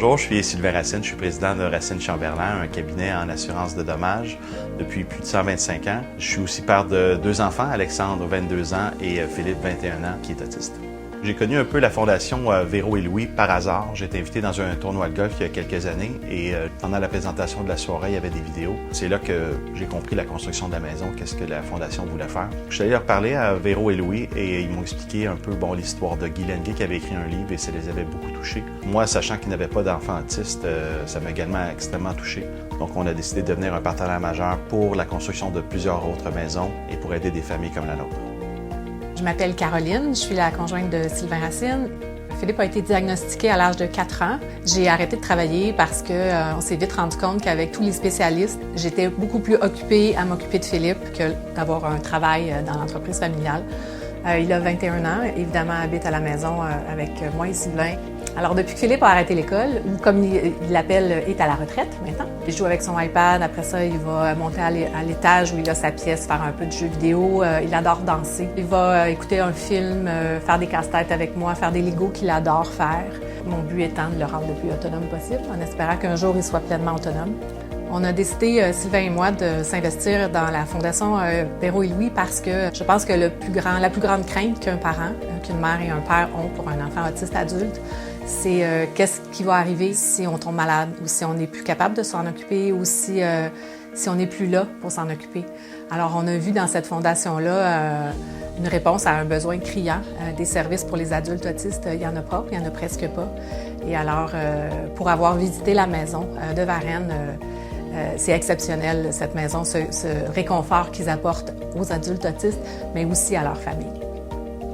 Bonjour, je suis Sylvain Racine, je suis président de Racine Chamberlain, un cabinet en assurance de dommages depuis plus de 125 ans. Je suis aussi père de 2 enfants, Alexandre, 22 ans, et Philippe, 21 ans, qui est autiste. J'ai connu un peu la fondation Véro et Louis par hasard. J'ai été invité dans un tournoi de golf il y a quelques années et pendant la présentation de la soirée, il y avait des vidéos. C'est là que j'ai compris la construction de la maison, qu'est-ce que la fondation voulait faire. Je suis allé leur parler à Véro et Louis et ils m'ont expliqué un peu l'histoire de Guy Lenguet qui avait écrit un livre et ça les avait beaucoup touchés. Moi, sachant qu'ils n'avaient pas d'enfants autistes, ça m'a également extrêmement touché. Donc, on a décidé de devenir un partenaire majeur pour la construction de plusieurs autres maisons et pour aider des familles comme la nôtre. Je m'appelle Caroline, je suis la conjointe de Sylvain Racine. Philippe a été diagnostiqué à l'âge de 4 ans. J'ai arrêté de travailler parce qu'on s'est vite rendu compte qu'avec tous les spécialistes, j'étais beaucoup plus occupée à m'occuper de Philippe que d'avoir un travail dans l'entreprise familiale. Il a 21 ans, évidemment habite à la maison avec moi et Sylvain. Alors depuis que Philippe a arrêté l'école, ou comme il l'appelle, est à la retraite maintenant, il joue avec son iPad, après ça il va monter à l'étage où il a sa pièce, faire un peu de jeux vidéo, il adore danser. Il va écouter un film, faire des casse-têtes avec moi, faire des Legos qu'il adore faire. Mon but étant de le rendre le plus autonome possible, en espérant qu'un jour il soit pleinement autonome. On a décidé, Sylvain et moi, de s'investir dans la fondation Véro et Louis parce que je pense que la plus grande crainte qu'un parent, qu'une mère et un père ont pour un enfant autiste adulte, c'est qu'est-ce qui va arriver si on tombe malade ou si on n'est plus capable de s'en occuper ou si on n'est plus là pour s'en occuper. Alors, on a vu dans cette fondation-là une réponse à un besoin criant. Des services pour les adultes autistes, il n'y en a pas, il n'y en a presque pas. Et alors, pour avoir visité la maison de Varennes, c'est exceptionnel, cette maison, ce réconfort qu'ils apportent aux adultes autistes, mais aussi à leur famille.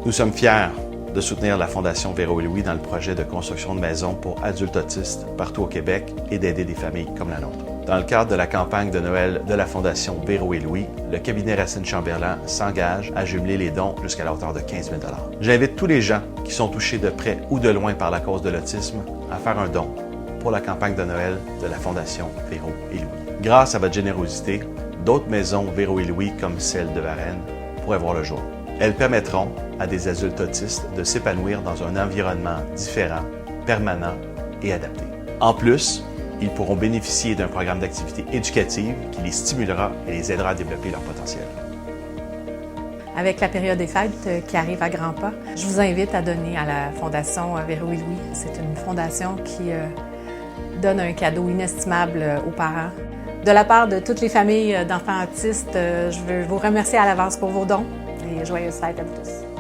Nous sommes fiers de soutenir la Fondation Véro et Louis dans le projet de construction de maisons pour adultes autistes partout au Québec et d'aider des familles comme la nôtre. Dans le cadre de la campagne de Noël de la Fondation Véro et Louis, le cabinet Racine Chamberlain s'engage à jumeler les dons jusqu'à la hauteur de 15 000 $. J'invite tous les gens qui sont touchés de près ou de loin par la cause de l'autisme à faire un don pour la campagne de Noël de la Fondation Véro et Louis. Grâce à votre générosité, d'autres maisons Véro et Louis comme celle de Varennes pourraient voir le jour. Elles permettront à des adultes autistes de s'épanouir dans un environnement différent, permanent et adapté. En plus, ils pourront bénéficier d'un programme d'activité éducative qui les stimulera et les aidera à développer leur potentiel. Avec la période des fêtes qui arrive à grands pas, je vous invite à donner à la Fondation Véro et Louis. C'est une fondation qui donne un cadeau inestimable aux parents. De la part de toutes les familles d'enfants autistes, je veux vous remercier à l'avance pour vos dons et joyeuses fêtes à vous tous.